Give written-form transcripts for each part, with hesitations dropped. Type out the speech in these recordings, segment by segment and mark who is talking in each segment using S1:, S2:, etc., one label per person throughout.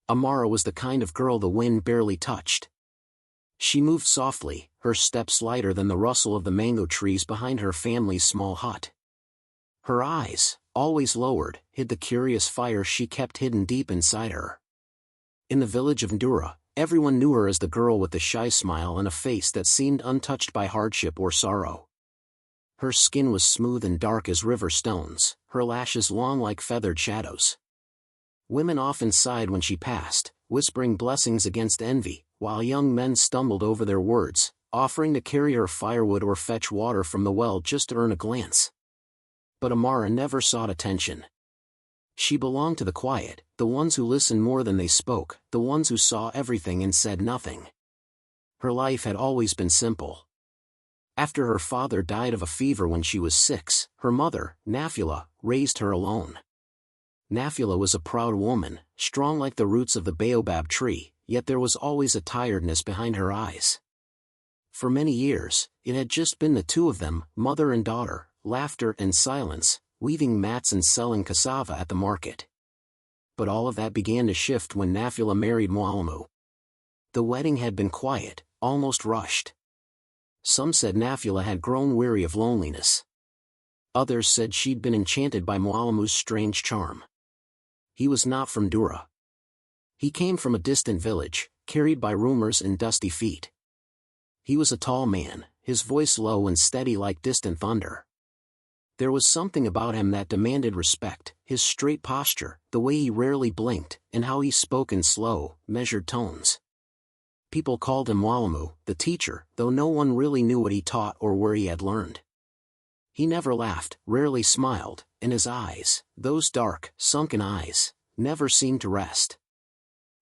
S1: Amara was the kind of girl the wind barely touched. She moved softly, her steps lighter than the rustle of the mango trees behind her family's small hut. Her eyes, always lowered, hid the curious fire she kept hidden deep inside her. In the village of Ndura, everyone knew her as the girl with the shy smile and a face that seemed untouched by hardship or sorrow. Her skin was smooth and dark as river stones, her lashes long like feathered shadows. Women often sighed when she passed, whispering blessings against envy, while young men stumbled over their words, offering to carry her firewood or fetch water from the well just to earn a glance. But Amara never sought attention. She belonged to the quiet, the ones who listened more than they spoke, the ones who saw everything and said nothing. Her life had always been simple. After her father died of a fever when she was 6, her mother, Nafula, raised her alone. Nafula was a proud woman, strong like the roots of the baobab tree, yet there was always a tiredness behind her eyes. For many years, it had just been the two of them, mother and daughter, laughter and silence, weaving mats and selling cassava at the market. But all of that began to shift when Nafula married Malamu. The wedding had been quiet, almost rushed. Some said Nafula had grown weary of loneliness. Others said she'd been enchanted by Malamu's strange charm. He was not from Ndura. He came from a distant village, carried by rumors and dusty feet. He was a tall man, his voice low and steady like distant thunder. There was something about him that demanded respect, his straight posture, the way he rarely blinked, and how he spoke in slow, measured tones. People called him Malamu, the teacher, though no one really knew what he taught or where he had learned. He never laughed, rarely smiled, and his eyes, those dark, sunken eyes, never seemed to rest.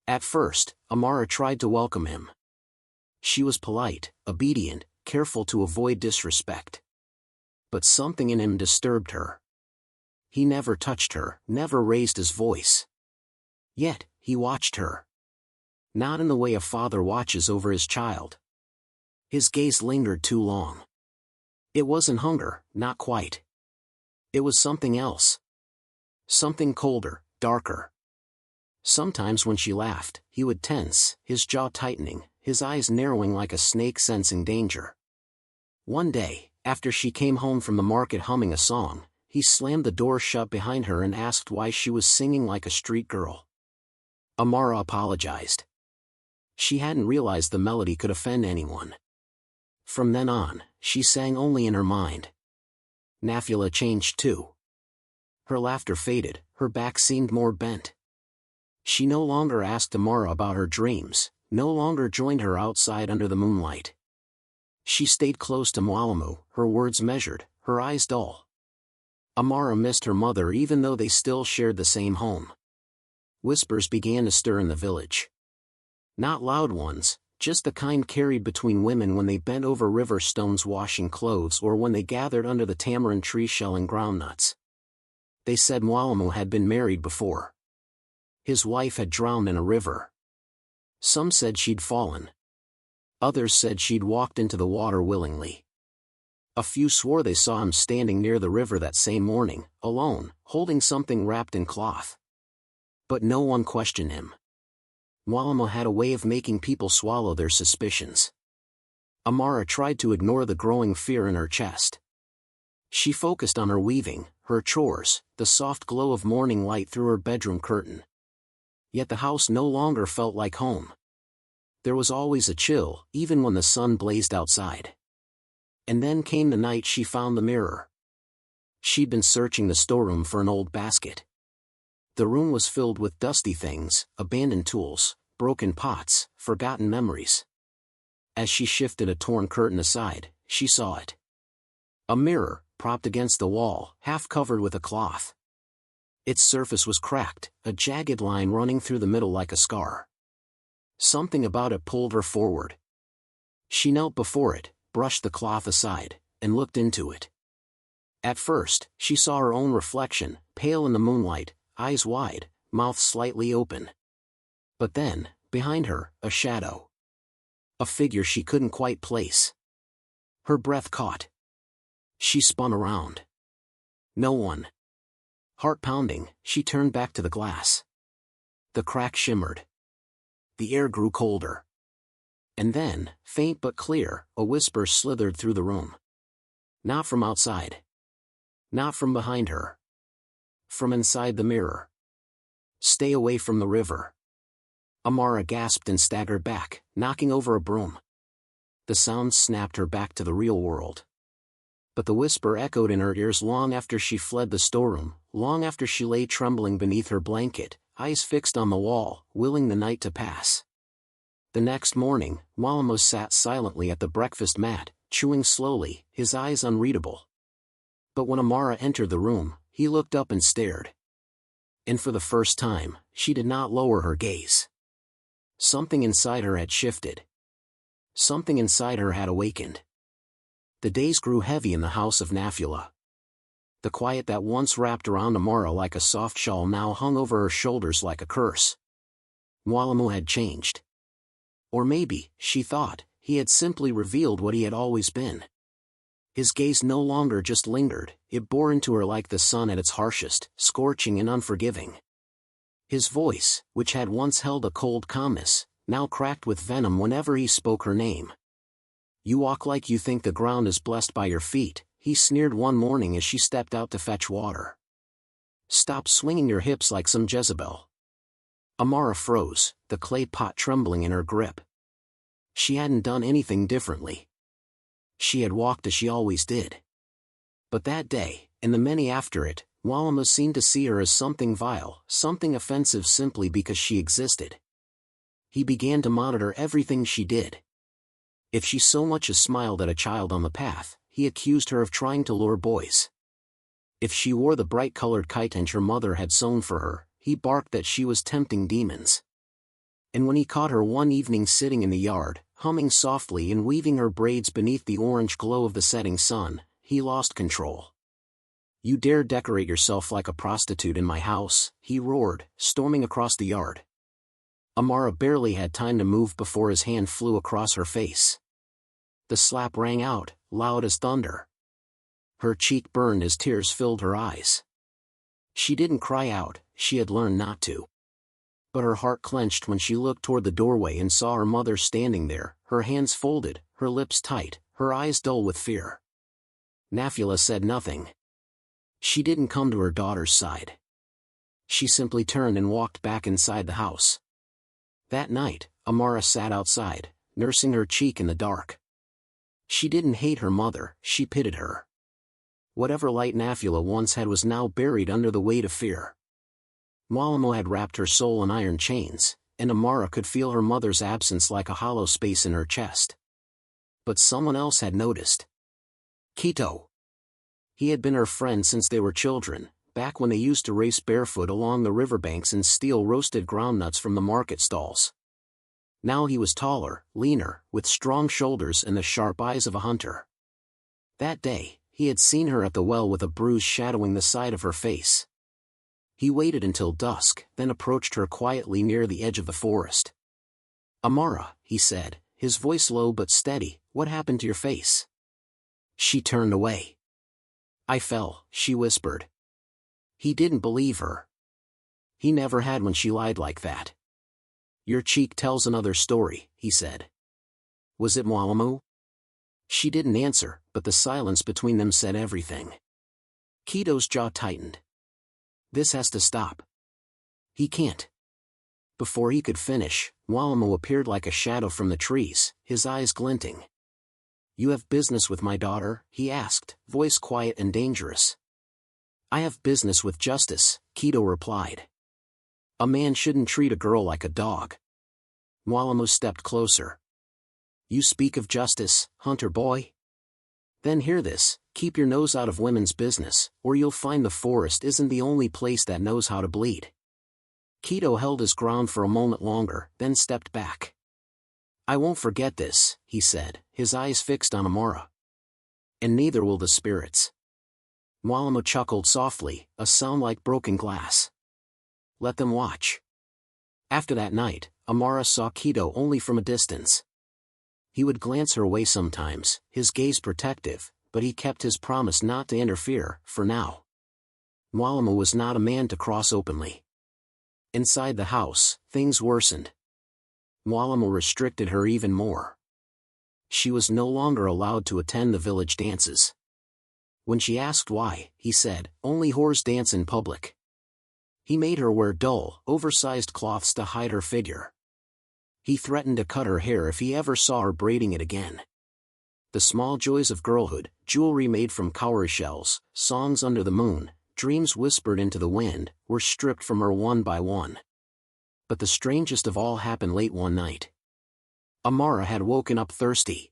S1: At first, Amara tried to welcome him. She was polite, obedient, careful to avoid disrespect. But something in him disturbed her. He never touched her, never raised his voice. Yet, he watched her. Not in the way a father watches over his child. His gaze lingered too long. It wasn't hunger, not quite. It was something else. Something colder, darker. Sometimes when she laughed, he would tense, his jaw tightening, his eyes narrowing like a snake sensing danger. One day, after she came home from the market humming a song, he slammed the door shut behind her and asked why she was singing like a street girl. Amara apologized. She hadn't realized the melody could offend anyone. From then on, she sang only in her mind. Nafula changed too. Her laughter faded, her back seemed more bent. She no longer asked Amara about her dreams, no longer joined her outside under the moonlight. She stayed close to Malamu, her words measured, her eyes dull. Amara missed her mother even though they still shared the same home. Whispers began to stir in the village. Not loud ones, just the kind carried between women when they bent over river stones washing clothes or when they gathered under the tamarind tree shelling groundnuts. They said Malamu had been married before. His wife had drowned in a river. Some said she'd fallen. Others said she'd walked into the water willingly. A few swore they saw him standing near the river that same morning, alone, holding something wrapped in cloth. But no one questioned him. Wamo had a way of making people swallow their suspicions. Amara tried to ignore the growing fear in her chest. She focused on her weaving, her chores, the soft glow of morning light through her bedroom curtain. Yet the house no longer felt like home. There was always a chill, even when the sun blazed outside. And then came the night she found the mirror. She'd been searching the storeroom for an old basket. The room was filled with dusty things, abandoned tools, broken pots, forgotten memories. As she shifted a torn curtain aside, she saw it. A mirror, propped against the wall, half covered with a cloth. Its surface was cracked, a jagged line running through the middle like a scar. Something about it pulled her forward. She knelt before it, brushed the cloth aside, and looked into it. At first, she saw her own reflection, pale in the moonlight, eyes wide, mouth slightly open. But then, behind her, a shadow. A figure she couldn't quite place. Her breath caught. She spun around. No one. Heart pounding, she turned back to the glass. The crack shimmered. The air grew colder. And then, faint but clear, a whisper slithered through the room. Not from outside. Not from behind her. From inside the mirror. Stay away from the river. Amara gasped and staggered back, knocking over a broom. The sound snapped her back to the real world. But the whisper echoed in her ears long after she fled the storeroom, long after she lay trembling beneath her blanket, eyes fixed on the wall, willing the night to pass. The next morning, Wamo sat silently at the breakfast mat, chewing slowly, his eyes unreadable. But when Amara entered the room, he looked up and stared. And for the first time, she did not lower her gaze. Something inside her had shifted. Something inside her had awakened. The days grew heavy in the house of Nafula. The quiet that once wrapped around Amara like a soft shawl now hung over her shoulders like a curse. Malamu had changed. Or maybe, she thought, he had simply revealed what he had always been. His gaze no longer just lingered, it bore into her like the sun at its harshest, scorching and unforgiving. His voice, which had once held a cold calmness, now cracked with venom whenever he spoke her name. You walk like you think the ground is blessed by your feet, he sneered one morning as she stepped out to fetch water. Stop swinging your hips like some Jezebel. Amara froze, the clay pot trembling in her grip. She hadn't done anything differently. She had walked as she always did. But that day, and the many after it, Wamo seemed to see her as something vile, something offensive simply because she existed. He began to monitor everything she did. If she so much as smiled at a child on the path, he accused her of trying to lure boys. If she wore the bright-colored chiton her mother had sewn for her, he barked that she was tempting demons. And when he caught her one evening sitting in the yard, humming softly and weaving her braids beneath the orange glow of the setting sun, he lost control. You dare decorate yourself like a prostitute in my house, he roared, storming across the yard. Amara barely had time to move before his hand flew across her face. The slap rang out, loud as thunder. Her cheek burned as tears filled her eyes. She didn't cry out, she had learned not to. But her heart clenched when she looked toward the doorway and saw her mother standing there, her hands folded, her lips tight, her eyes dull with fear. Nafula said nothing. She didn't come to her daughter's side. She simply turned and walked back inside the house. That night, Amara sat outside, nursing her cheek in the dark. She didn't hate her mother, she pitied her. Whatever light Nafula once had was now buried under the weight of fear. Malamu had wrapped her soul in iron chains, and Amara could feel her mother's absence like a hollow space in her chest. But someone else had noticed. Kito. He had been her friend since they were children, back when they used to race barefoot along the riverbanks and steal roasted groundnuts from the market stalls. Now he was taller, leaner, with strong shoulders and the sharp eyes of a hunter. That day, he had seen her at the well with a bruise shadowing the side of her face. He waited until dusk, then approached her quietly near the edge of the forest. Amara, he said, his voice low but steady, what happened to your face? She turned away. I fell, she whispered. He didn't believe her. He never had when she lied like that. Your cheek tells another story, he said. Was it Malamu? She didn't answer, but the silence between them said everything. Kito's jaw tightened. This has to stop. He can't. Before he could finish, Wamo appeared like a shadow from the trees, his eyes glinting. You have business with my daughter? He asked, voice quiet and dangerous. I have business with justice, Kito replied. A man shouldn't treat a girl like a dog. Wamo stepped closer. You speak of justice, hunter boy? Then hear this, keep your nose out of women's business, or you'll find the forest isn't the only place that knows how to bleed. Kito held his ground for a moment longer, then stepped back. I won't forget this, he said, his eyes fixed on Amara. And neither will the spirits. Wamo chuckled softly, a sound like broken glass. Let them watch. After that night, Amara saw Kito only from a distance. He would glance her way sometimes, his gaze protective, but he kept his promise not to interfere, for now. Wamo was not a man to cross openly. Inside the house, things worsened. Malamu restricted her even more. She was no longer allowed to attend the village dances. When she asked why, he said, "Only whores dance in public." He made her wear dull, oversized cloths to hide her figure. He threatened to cut her hair if he ever saw her braiding it again. The small joys of girlhood, jewelry made from cowrie shells, songs under the moon, dreams whispered into the wind, were stripped from her one by one. But the strangest of all happened late one night. Amara had woken up thirsty.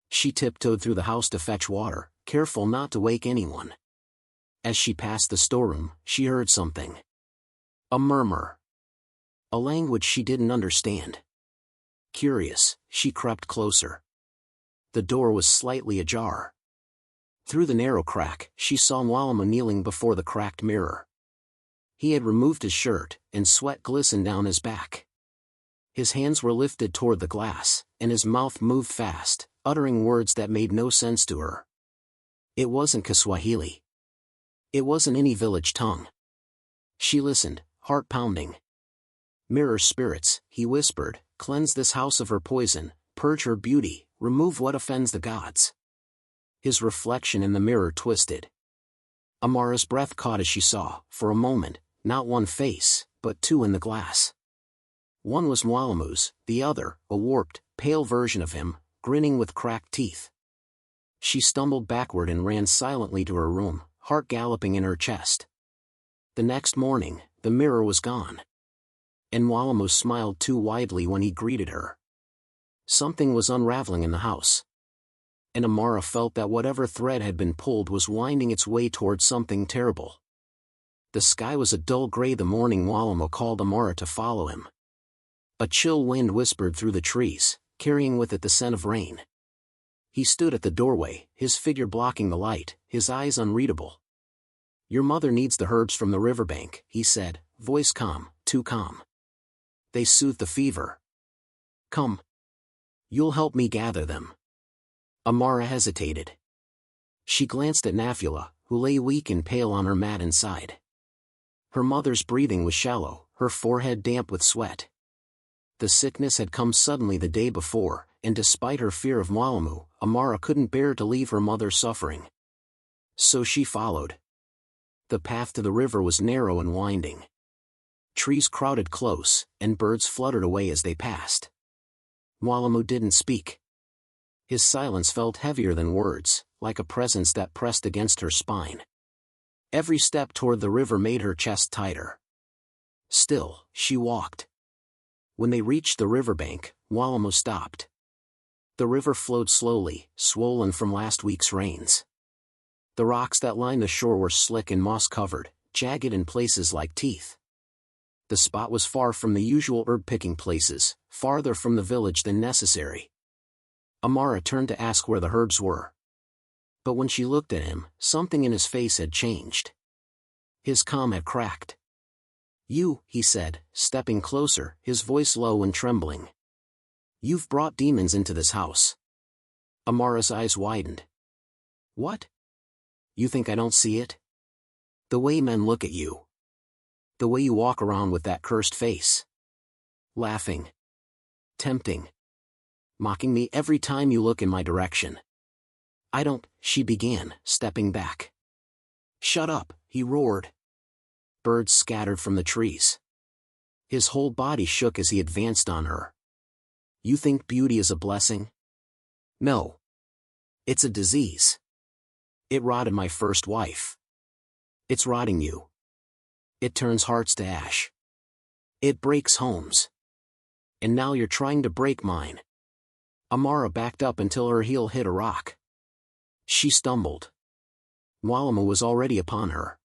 S1: She tiptoed through the house to fetch water, careful not to wake anyone. As she passed the storeroom, she heard something. A murmur. A language she didn't understand. Curious, she crept closer. The door was slightly ajar. Through the narrow crack, she saw Wamo kneeling before the cracked mirror. He had removed his shirt, and sweat glistened down his back. His hands were lifted toward the glass, and his mouth moved fast, uttering words that made no sense to her. It wasn't Kiswahili. It wasn't any village tongue. She listened, heart pounding. "Mirror spirits," he whispered, "cleanse this house of her poison, purge her beauty, remove what offends the gods." His reflection in the mirror twisted. Amara's breath caught as she saw, for a moment, not one face, but two in the glass. One was Mwalamu's, the other, a warped, pale version of him, grinning with cracked teeth. She stumbled backward and ran silently to her room, heart galloping in her chest. The next morning, the mirror was gone. And Wamo smiled too widely when he greeted her. Something was unraveling in the house. And Amara felt that whatever thread had been pulled was winding its way toward something terrible. The sky was a dull gray the morning Wamo called Amara to follow him. A chill wind whispered through the trees, carrying with it the scent of rain. He stood at the doorway, his figure blocking the light, his eyes unreadable. "Your mother needs the herbs from the riverbank," he said, voice calm, too calm. "They soothe the fever. Come. You'll help me gather them." Amara hesitated. She glanced at Nafula, who lay weak and pale on her mat inside. Her mother's breathing was shallow, her forehead damp with sweat. The sickness had come suddenly the day before, and despite her fear of Malamu, Amara couldn't bear to leave her mother suffering. So she followed. The path to the river was narrow and winding. Trees crowded close, and birds fluttered away as they passed. Malamu didn't speak. His silence felt heavier than words, like a presence that pressed against her spine. Every step toward the river made her chest tighter. Still, she walked. When they reached the riverbank, Wamo stopped. The river flowed slowly, swollen from last week's rains. The rocks that lined the shore were slick and moss-covered, jagged in places like teeth. The spot was far from the usual herb-picking places, farther from the village than necessary. Amara turned to ask where the herbs were. But when she looked at him, something in his face had changed. His calm had cracked. "You," he said, stepping closer, his voice low and trembling. "You've brought demons into this house." Amara's eyes widened. "What? You think I don't see it? The way men look at you. The way you walk around with that cursed face. Laughing. Tempting. Mocking me every time you look in my direction." "I don't," she began, stepping back. "Shut up," he roared. Birds scattered from the trees. His whole body shook as he advanced on her. "You think beauty is a blessing? No. It's a disease. It rotted my first wife. It's rotting you. It turns hearts to ash. It breaks homes. And now you're trying to break mine." Amara backed up until her heel hit a rock. She stumbled. Wamo was already upon her.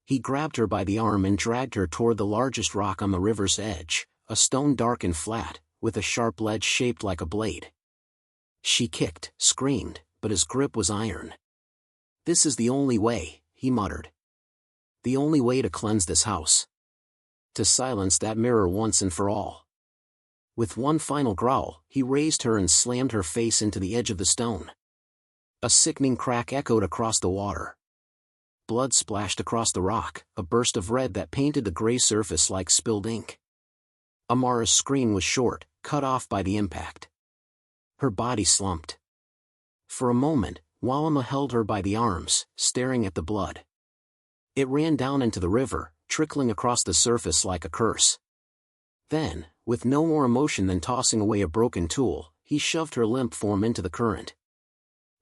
S1: He grabbed her by the arm and dragged her toward the largest rock on the river's edge, a stone dark and flat, with a sharp ledge shaped like a blade. She kicked, screamed, but his grip was iron. "This is the only way," he muttered. "The only way to cleanse this house. To silence that mirror once and for all." With one final growl, he raised her and slammed her face into the edge of the stone. A sickening crack echoed across the water. Blood splashed across the rock, a burst of red that painted the gray surface like spilled ink. Amara's scream was short, cut off by the impact. Her body slumped. For a moment, Wamo held her by the arms, staring at the blood. It ran down into the river, trickling across the surface like a curse. Then, with no more emotion than tossing away a broken tool, he shoved her limp form into the current.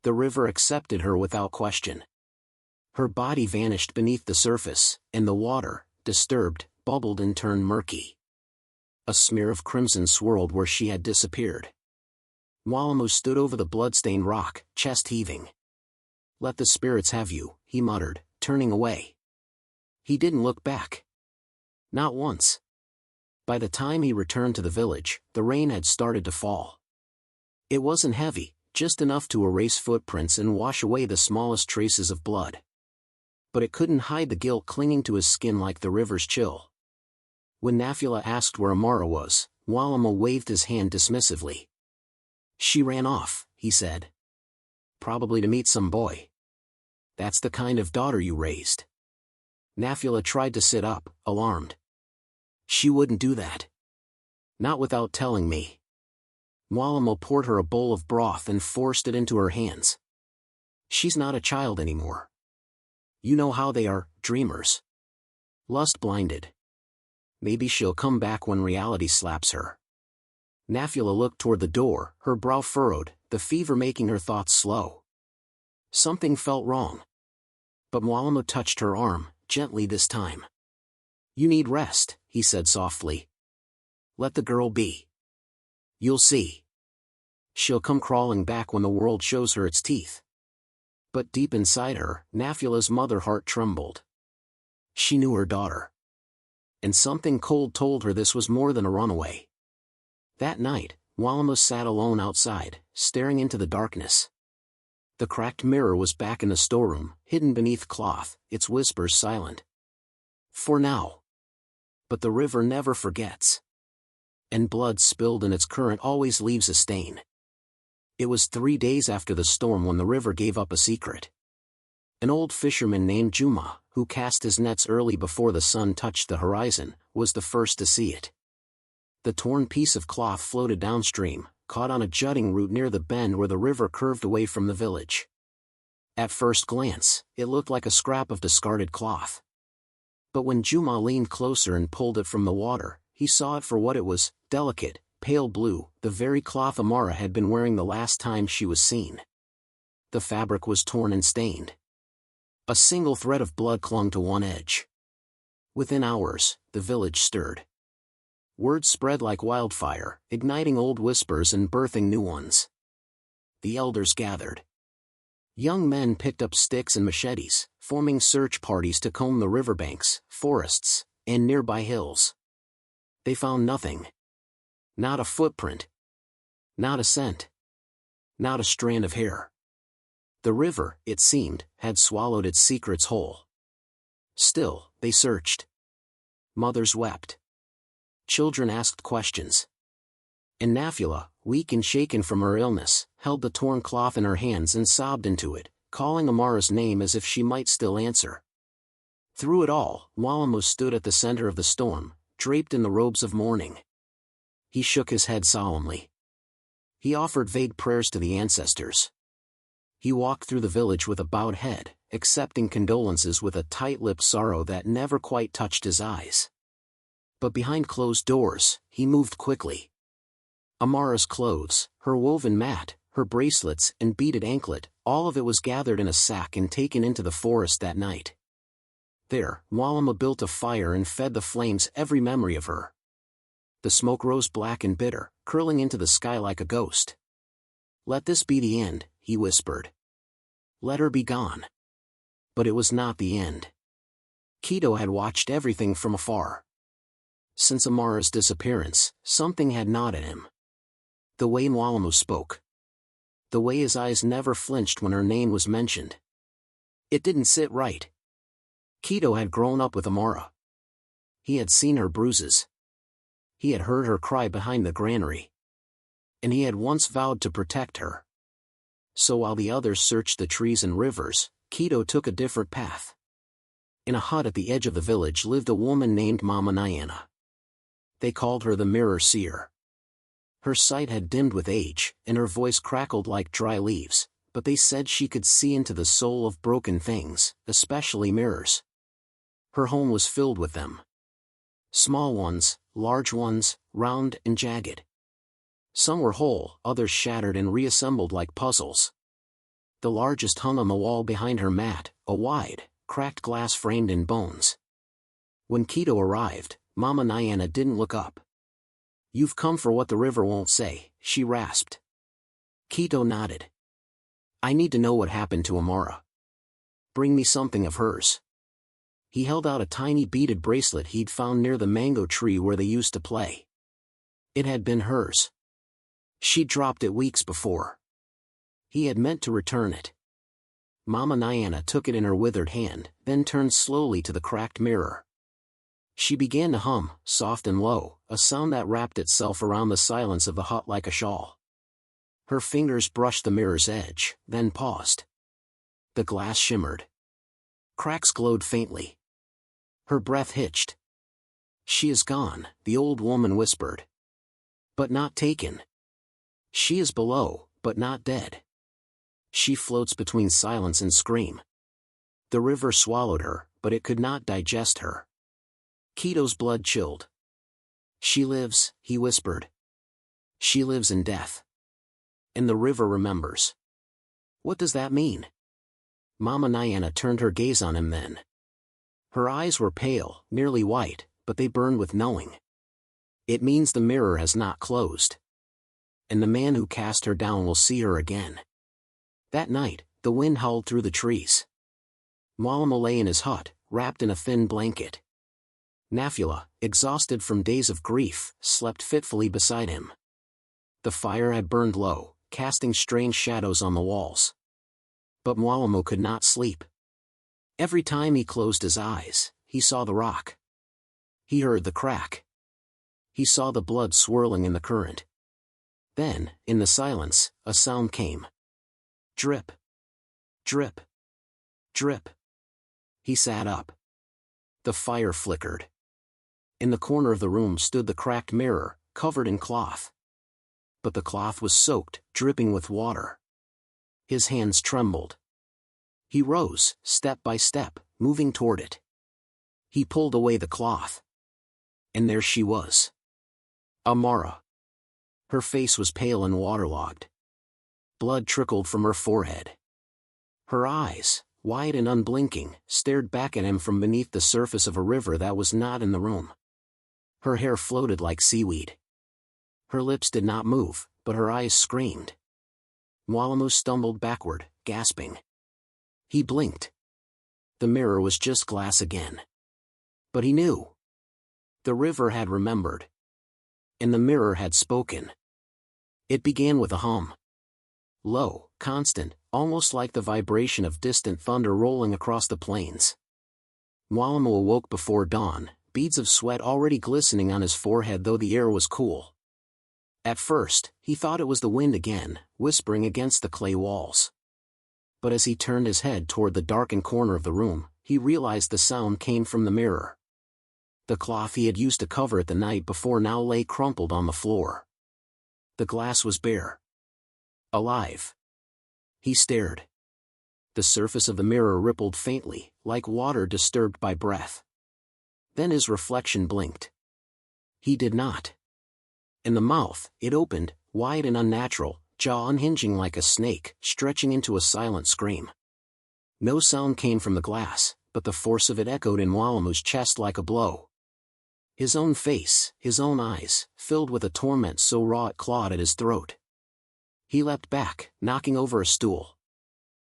S1: The river accepted her without question. Her body vanished beneath the surface, and the water, disturbed, bubbled and turned murky. A smear of crimson swirled where she had disappeared. Wamo stood over the blood-stained rock, chest heaving. "Let the spirits have you," he muttered, turning away. He didn't look back. Not once. By the time he returned to the village, the rain had started to fall. It wasn't heavy, just enough to erase footprints and wash away the smallest traces of blood. But it couldn't hide the guilt clinging to his skin like the river's chill. When Nafula asked where Amara was, Wamo waved his hand dismissively. "She ran off," he said. "Probably to meet some boy." "That's the kind of daughter you raised." Nafula tried to sit up, alarmed. "She wouldn't do that. Not without telling me." Wamo poured her a bowl of broth and forced it into her hands. "She's not a child anymore. You know how they are, dreamers. Lust-blinded. Maybe she'll come back when reality slaps her." Nafula looked toward the door, her brow furrowed, the fever making her thoughts slow. Something felt wrong. But Wamo touched her arm, gently this time. "You need rest," he said softly. "Let the girl be. You'll see. She'll come crawling back when the world shows her its teeth." But deep inside her, Nafula's mother heart trembled. She knew her daughter. And something cold told her this was more than a runaway. That night, Wamo sat alone outside, staring into the darkness. The cracked mirror was back in the storeroom, hidden beneath cloth, its whispers silent. For now. But the river never forgets. And blood spilled in its current always leaves a stain. It was 3 days after the storm when the river gave up a secret. An old fisherman named Juma, who cast his nets early before the sun touched the horizon, was the first to see it. The torn piece of cloth floated downstream, caught on a jutting root near the bend where the river curved away from the village. At first glance, it looked like a scrap of discarded cloth. But when Juma leaned closer and pulled it from the water, he saw it for what it was, delicate, pale blue, the very cloth Amara had been wearing the last time she was seen. The fabric was torn and stained. A single thread of blood clung to one edge. Within hours, the village stirred. Word spread like wildfire, igniting old whispers and birthing new ones. The elders gathered. Young men picked up sticks and machetes, forming search parties to comb the riverbanks, forests, and nearby hills. They found nothing. Not a footprint. Not a scent. Not a strand of hair. The river, it seemed, had swallowed its secrets whole. Still, they searched. Mothers wept. Children asked questions. And Nafula, weak and shaken from her illness, held the torn cloth in her hands and sobbed into it, calling Amara's name as if she might still answer. Through it all, Wamo stood at the center of the storm, draped in the robes of mourning. He shook his head solemnly. He offered vague prayers to the ancestors. He walked through the village with a bowed head, accepting condolences with a tight-lipped sorrow that never quite touched his eyes. But behind closed doors, he moved quickly. Amara's clothes, her woven mat, her bracelets and beaded anklet, all of it was gathered in a sack and taken into the forest that night. There, Wamo built a fire and fed the flames every memory of her. The smoke rose black and bitter, curling into the sky like a ghost. "Let this be the end," he whispered. "Let her be gone." But it was not the end. Keto had watched everything from afar. Since Amara's disappearance, something had gnawed at him. The way Wamo spoke. The way his eyes never flinched when her name was mentioned. It didn't sit right. Keto had grown up with Amara. He had seen her bruises. He had heard her cry behind the granary. And he had once vowed to protect her. So while the others searched the trees and rivers, Keto took a different path. In a hut at the edge of the village lived a woman named Mama Nyana. They called her the Mirror Seer. Her sight had dimmed with age, and her voice crackled like dry leaves, but they said she could see into the soul of broken things, especially mirrors. Her home was filled with them. Small ones, large ones, round and jagged. Some were whole, others shattered and reassembled like puzzles. The largest hung on the wall behind her mat, a wide, cracked glass framed in bones. When Keto arrived, Mama Nyana didn't look up. "You've come for what the river won't say," she rasped. Keto nodded. "I need to know what happened to Amara. Bring me something of hers." He held out a tiny beaded bracelet he'd found near the mango tree where they used to play. It had been hers. She'd dropped it weeks before. He had meant to return it. Mama Nyana took it in her withered hand, then turned slowly to the cracked mirror. She began to hum, soft and low, a sound that wrapped itself around the silence of the hut like a shawl. Her fingers brushed the mirror's edge, then paused. The glass shimmered. Cracks glowed faintly. Her breath hitched. "She is gone," the old woman whispered. "But not taken. She is below, but not dead. She floats between silence and scream. The river swallowed her, but it could not digest her." Keto's blood chilled. "She lives," he whispered. "She lives in death. And the river remembers." "What does that mean?" Mama Nyana turned her gaze on him then. Her eyes were pale, nearly white, but they burned with knowing. "It means the mirror has not closed. And the man who cast her down will see her again." That night, the wind howled through the trees. Malamu lay in his hut, wrapped in a thin blanket. Nafula, exhausted from days of grief, slept fitfully beside him. The fire had burned low, casting strange shadows on the walls. But Malamu could not sleep. Every time he closed his eyes, he saw the rock. He heard the crack. He saw the blood swirling in the current. Then, in the silence, a sound came. Drip. Drip. Drip. He sat up. The fire flickered. In the corner of the room stood the cracked mirror, covered in cloth. But the cloth was soaked, dripping with water. His hands trembled. He rose, step by step, moving toward it. He pulled away the cloth. And there she was. Amara. Her face was pale and waterlogged. Blood trickled from her forehead. Her eyes, wide and unblinking, stared back at him from beneath the surface of a river that was not in the room. Her hair floated like seaweed. Her lips did not move, but her eyes screamed. Malamu stumbled backward, gasping. He blinked. The mirror was just glass again. But he knew. The river had remembered. And the mirror had spoken. It began with a hum. Low, constant, almost like the vibration of distant thunder rolling across the plains. Malamu awoke before dawn, beads of sweat already glistening on his forehead though the air was cool. At first, he thought it was the wind again, whispering against the clay walls. But as he turned his head toward the darkened corner of the room, he realized the sound came from the mirror. The cloth he had used to cover it the night before now lay crumpled on the floor. The glass was bare. Alive. He stared. The surface of the mirror rippled faintly, like water disturbed by breath. Then his reflection blinked. He did not. In the mouth, it opened, wide and unnatural, jaw unhinging like a snake, stretching into a silent scream. No sound came from the glass, but the force of it echoed in Malamu's chest like a blow. His own face, his own eyes, filled with a torment so raw it clawed at his throat. He leapt back, knocking over a stool.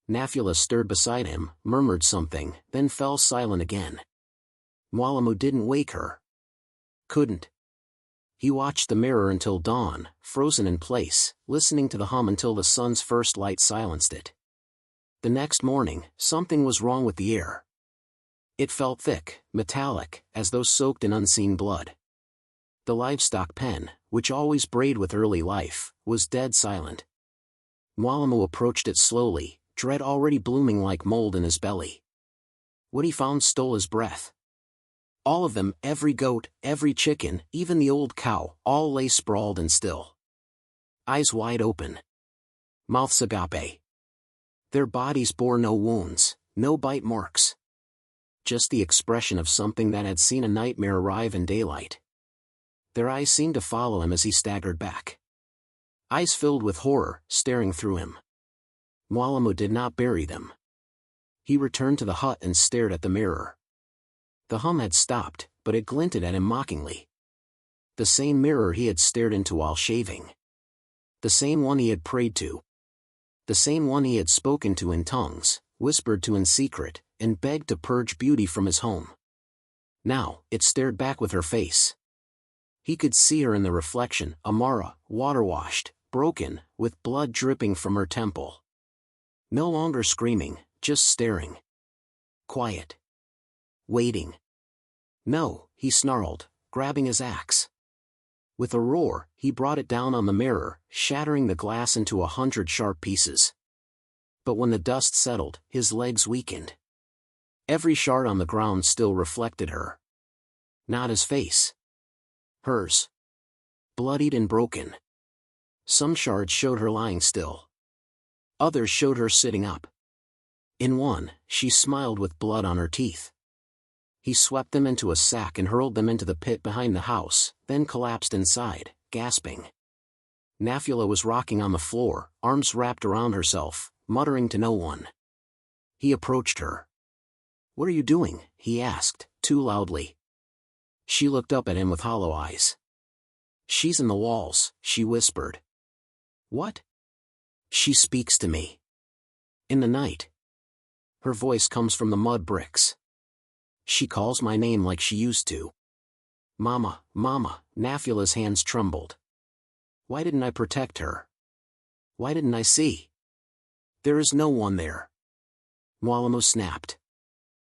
S1: Nafula stirred beside him, murmured something, then fell silent again. Malamu didn't wake her. Couldn't. He watched the mirror until dawn, frozen in place, listening to the hum until the sun's first light silenced it. The next morning, something was wrong with the air. It felt thick, metallic, as though soaked in unseen blood. The livestock pen, which always brayed with early life, was dead silent. Malamu approached it slowly, dread already blooming like mold in his belly. What he found stole his breath. All of them, every goat, every chicken, even the old cow, all lay sprawled and still. Eyes wide open. Mouths agape. Their bodies bore no wounds, no bite marks. Just the expression of something that had seen a nightmare arrive in daylight. Their eyes seemed to follow him as he staggered back. Eyes filled with horror, staring through him. Malamu did not bury them. He returned to the hut and stared at the mirror. The hum had stopped, but it glinted at him mockingly. The same mirror he had stared into while shaving. The same one he had prayed to. The same one he had spoken to in tongues, whispered to in secret, and begged to purge beauty from his home. Now, it stared back with her face. He could see her in the reflection, Amara, water-washed, broken, with blood dripping from her temple. No longer screaming, just staring. Quiet. Waiting. No, he snarled, grabbing his axe. With a roar, he brought it down on the mirror, shattering the glass into 100 sharp pieces. But when the dust settled, his legs weakened. Every shard on the ground still reflected her. Not his face. Hers. Bloodied and broken. Some shards showed her lying still. Others showed her sitting up. In one, she smiled with blood on her teeth. He swept them into a sack and hurled them into the pit behind the house, then collapsed inside, gasping. Nafula was rocking on the floor, arms wrapped around herself, muttering to no one. He approached her. "What are you doing?" he asked, too loudly. She looked up at him with hollow eyes. "She's in the walls," she whispered. "What?" "She speaks to me. In the night. Her voice comes from the mud bricks. She calls my name like she used to. Mama, Mama," Nafula's hands trembled. "Why didn't I protect her? Why didn't I see? There is no one there." Malamu snapped.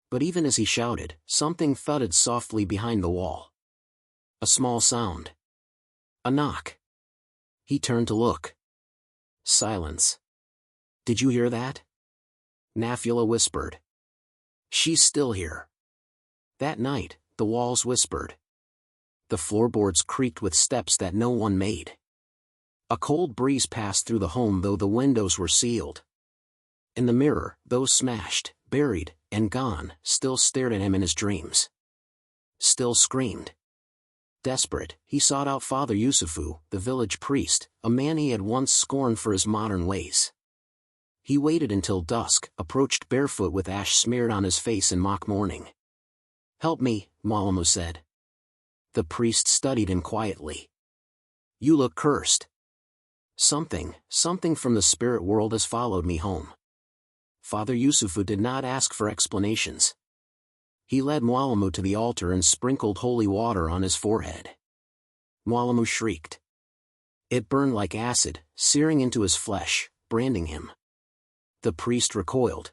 S1: But even as he shouted, something thudded softly behind the wall. A small sound. A knock. He turned to look. Silence. "Did you hear that?" Nafula whispered. "She's still here." That night, the walls whispered. The floorboards creaked with steps that no one made. A cold breeze passed through the home though the windows were sealed. In the mirror, those smashed, buried, and gone, still stared at him in his dreams. Still screamed. Desperate, he sought out Father Yusufu, the village priest, a man he had once scorned for his modern ways. He waited until dusk, approached barefoot with ash smeared on his face in mock mourning. "Help me," Malamu said. The priest studied him quietly. "You look cursed. Something from the spirit world has followed me home." Father Yusufu did not ask for explanations. He led Malamu to the altar and sprinkled holy water on his forehead. Malamu shrieked. It burned like acid, searing into his flesh, branding him. The priest recoiled.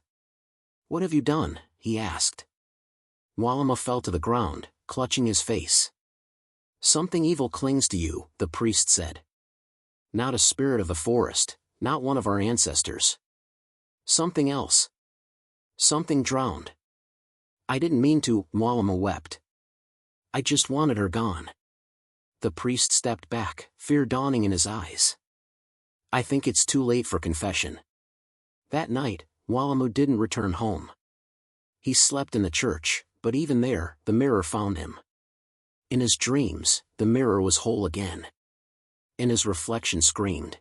S1: "What have you done?" he asked. Malamu fell to the ground, clutching his face. "Something evil clings to you," the priest said. "Not a spirit of the forest, not one of our ancestors. Something else. Something drowned." "I didn't mean to," Malamu wept. "I just wanted her gone." The priest stepped back, fear dawning in his eyes. "I think it's too late for confession." That night, Malamu didn't return home. He slept in the church, but even there, the mirror found him. In his dreams, the mirror was whole again. And his reflection screamed.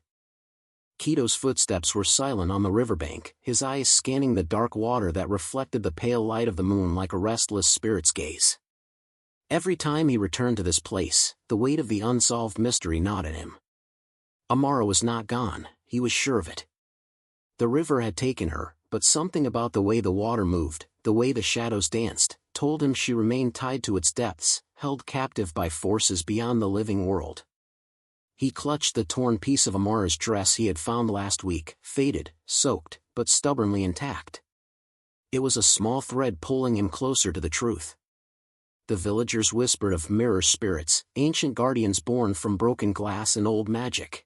S1: Kito's footsteps were silent on the riverbank, his eyes scanning the dark water that reflected the pale light of the moon like a restless spirit's gaze. Every time he returned to this place, the weight of the unsolved mystery gnawed at him. Amara was not gone, he was sure of it. The river had taken her, but something about the way the water moved, the way the shadows danced, told him she remained tied to its depths, held captive by forces beyond the living world. He clutched the torn piece of Amara's dress he had found last week, faded, soaked, but stubbornly intact. It was a small thread pulling him closer to the truth. The villagers whispered of mirror spirits, ancient guardians born from broken glass and old magic.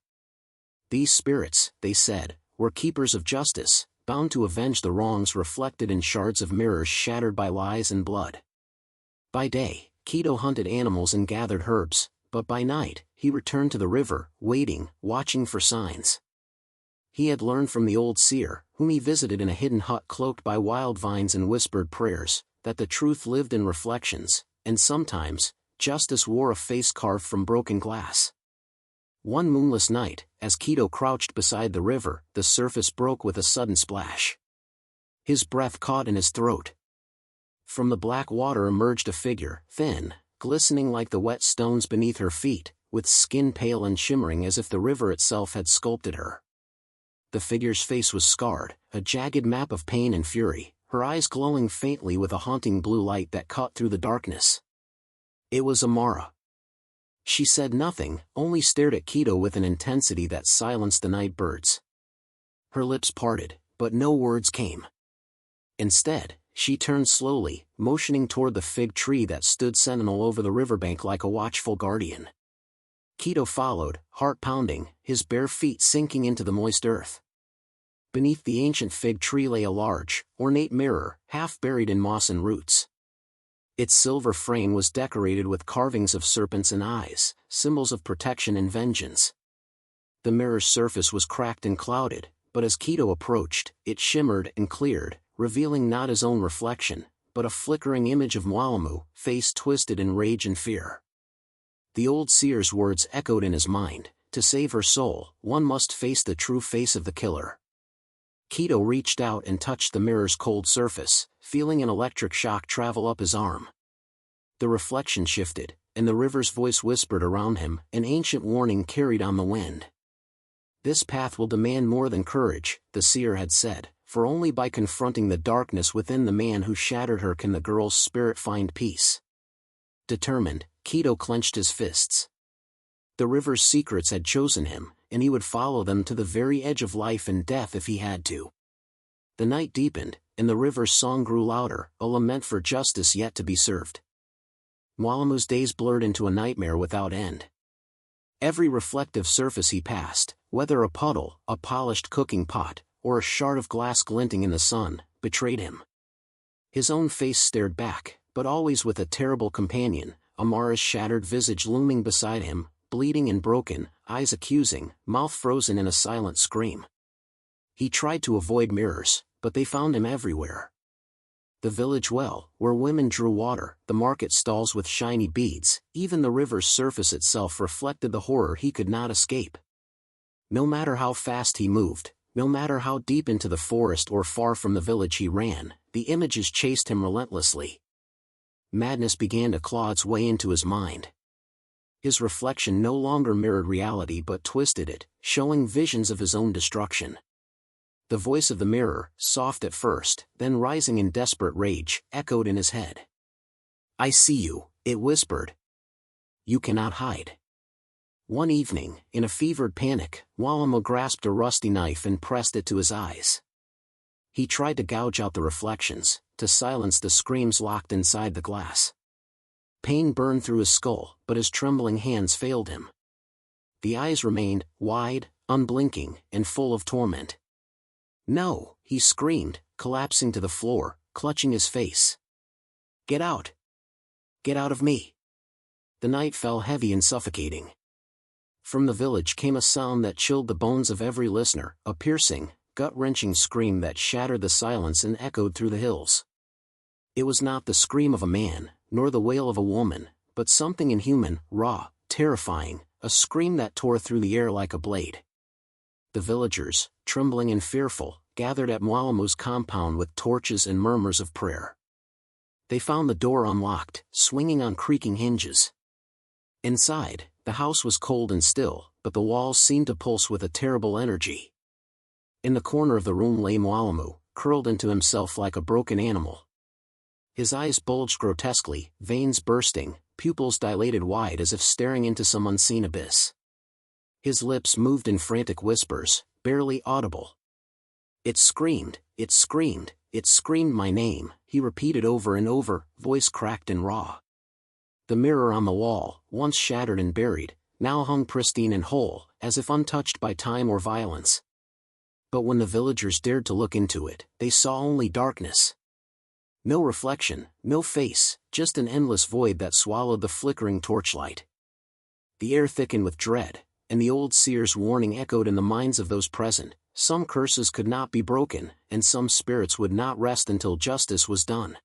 S1: These spirits, they said, were keepers of justice, bound to avenge the wrongs reflected in shards of mirrors shattered by lies and blood. By day, Keto hunted animals and gathered herbs, but by night, he returned to the river, waiting, watching for signs. He had learned from the old seer, whom he visited in a hidden hut cloaked by wild vines and whispered prayers, that the truth lived in reflections, and sometimes, justice wore a face carved from broken glass. One moonless night, as Keto crouched beside the river, the surface broke with a sudden splash. His breath caught in his throat. From the black water emerged a figure, thin, glistening like the wet stones beneath her feet, with skin pale and shimmering as if the river itself had sculpted her. The figure's face was scarred, a jagged map of pain and fury, her eyes glowing faintly with a haunting blue light that caught through the darkness. It was Amara. She said nothing, only stared at Keto with an intensity that silenced the night birds. Her lips parted, but no words came. Instead, she turned slowly, motioning toward the fig tree that stood sentinel over the riverbank like a watchful guardian. Keto followed, heart pounding, his bare feet sinking into the moist earth. Beneath the ancient fig tree lay a large, ornate mirror, half buried in moss and roots. Its silver frame was decorated with carvings of serpents and eyes, symbols of protection and vengeance. The mirror's surface was cracked and clouded, but as Keto approached, it shimmered and cleared, revealing not his own reflection, but a flickering image of Malamu, face twisted in rage and fear. The old seer's words echoed in his mind, to save her soul, one must face the true face of the killer. Keto reached out and touched the mirror's cold surface, feeling an electric shock travel up his arm. The reflection shifted, and the river's voice whispered around him, an ancient warning carried on the wind. This path will demand more than courage, the seer had said, for only by confronting the darkness within the man who shattered her can the girl's spirit find peace. Determined, Keto clenched his fists. The river's secrets had chosen him, and he would follow them to the very edge of life and death if he had to. The night deepened, and the river's song grew louder, a lament for justice yet to be served. Malamu's days blurred into a nightmare without end. Every reflective surface he passed, whether a puddle, a polished cooking pot, or a shard of glass glinting in the sun, betrayed him. His own face stared back, but always with a terrible companion, Amara's shattered visage looming beside him, bleeding and broken, eyes accusing, mouth frozen in a silent scream. He tried to avoid mirrors, but they found him everywhere. The village well, where women drew water, the market stalls with shiny beads, even the river's surface itself reflected the horror he could not escape. No matter how fast he moved, no matter how deep into the forest or far from the village he ran, the images chased him relentlessly. Madness began to claw its way into his mind. His reflection no longer mirrored reality but twisted it, showing visions of his own destruction. The voice of the mirror, soft at first, then rising in desperate rage, echoed in his head. "I see you," it whispered. "You cannot hide." One evening, in a fevered panic, Wamo grasped a rusty knife and pressed it to his eyes. He tried to gouge out the reflections, to silence the screams locked inside the glass. Pain burned through his skull, but his trembling hands failed him. The eyes remained, wide, unblinking, and full of torment. "No," he screamed, collapsing to the floor, clutching his face. "Get out! Get out of me!" The night fell heavy and suffocating. From the village came a sound that chilled the bones of every listener, a piercing, gut-wrenching scream that shattered the silence and echoed through the hills. It was not the scream of a man, nor the wail of a woman, but something inhuman, raw, terrifying, a scream that tore through the air like a blade. The villagers, trembling and fearful, gathered at Malamu's compound with torches and murmurs of prayer. They found the door unlocked, swinging on creaking hinges. Inside, the house was cold and still, but the walls seemed to pulse with a terrible energy. In the corner of the room lay Malamu, curled into himself like a broken animal. His eyes bulged grotesquely, veins bursting, pupils dilated wide as if staring into some unseen abyss. His lips moved in frantic whispers, barely audible. "It screamed, it screamed, it screamed my name," he repeated over and over, voice cracked and raw. The mirror on the wall, once shattered and buried, now hung pristine and whole, as if untouched by time or violence. But when the villagers dared to look into it, they saw only darkness. No reflection, no face, just an endless void that swallowed the flickering torchlight. The air thickened with dread, and the old seer's warning echoed in the minds of those present. Some curses could not be broken, and some spirits would not rest until justice was done.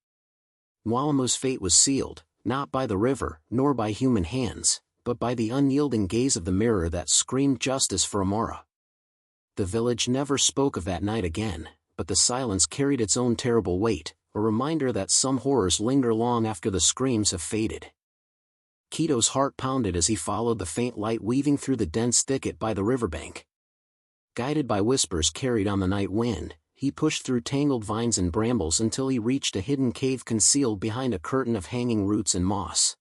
S1: Malamu's fate was sealed, not by the river, nor by human hands, but by the unyielding gaze of the mirror that screamed justice for Amara. The village never spoke of that night again, but the silence carried its own terrible weight, a reminder that some horrors linger long after the screams have faded. Keto's heart pounded as he followed the faint light weaving through the dense thicket by the riverbank. Guided by whispers carried on the night wind, he pushed through tangled vines and brambles until he reached a hidden cave concealed behind a curtain of hanging roots and moss.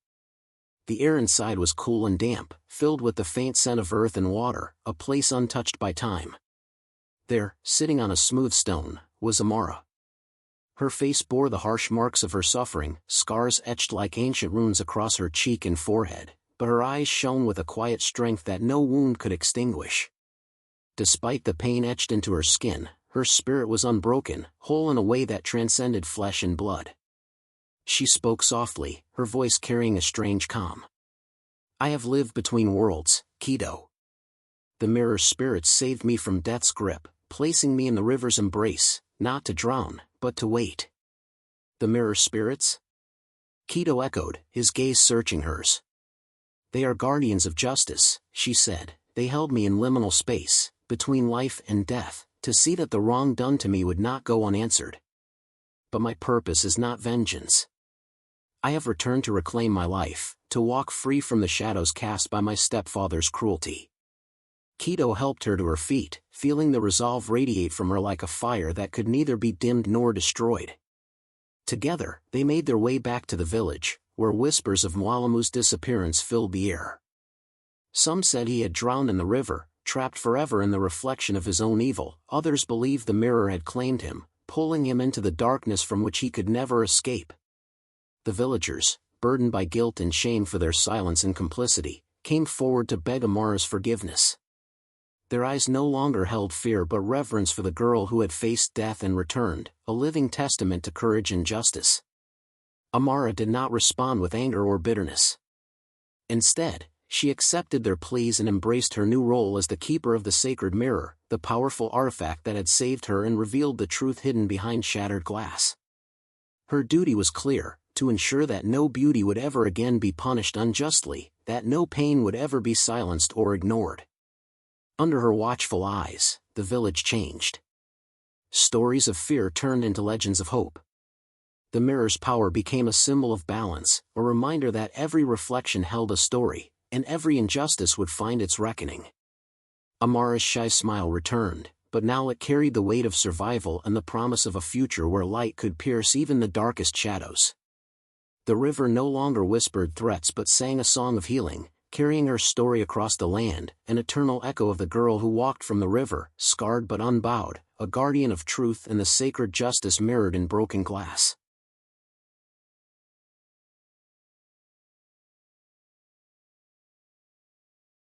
S1: The air inside was cool and damp, filled with the faint scent of earth and water, a place untouched by time. There, sitting on a smooth stone, was Amara. Her face bore the harsh marks of her suffering, scars etched like ancient runes across her cheek and forehead, but her eyes shone with a quiet strength that no wound could extinguish. Despite the pain etched into her skin, her spirit was unbroken, whole in a way that transcended flesh and blood. She spoke softly, her voice carrying a strange calm. "I have lived between worlds, Keto. The mirror spirits saved me from death's grip, placing me in the river's embrace, not to drown, but to wait." "The mirror spirits?" Keto echoed, his gaze searching hers. "They are guardians of justice," she said. "They held me in liminal space, between life and death, to see that the wrong done to me would not go unanswered. But my purpose is not vengeance. I have returned to reclaim my life, to walk free from the shadows cast by my stepfather's cruelty." Keto helped her to her feet, feeling the resolve radiate from her like a fire that could neither be dimmed nor destroyed. Together, they made their way back to the village, where whispers of Malamu's disappearance filled the air. Some said he had drowned in the river, trapped forever in the reflection of his own evil. Others believed the mirror had claimed him, pulling him into the darkness from which he could never escape. The villagers, burdened by guilt and shame for their silence and complicity, came forward to beg Amara's forgiveness. Their eyes no longer held fear but reverence for the girl who had faced death and returned, a living testament to courage and justice. Amara did not respond with anger or bitterness. Instead, she accepted their pleas and embraced her new role as the keeper of the sacred mirror, the powerful artifact that had saved her and revealed the truth hidden behind shattered glass. Her duty was clear, to ensure that no beauty would ever again be punished unjustly, that no pain would ever be silenced or ignored. Under her watchful eyes, the village changed. Stories of fear turned into legends of hope. The mirror's power became a symbol of balance, a reminder that every reflection held a story, and every injustice would find its reckoning. Amara's shy smile returned, but now it carried the weight of survival and the promise of a future where light could pierce even the darkest shadows. The river no longer whispered threats but sang a song of healing, carrying her story across the land, an eternal echo of the girl who walked from the river, scarred but unbowed, a guardian of truth and the sacred justice mirrored in broken glass.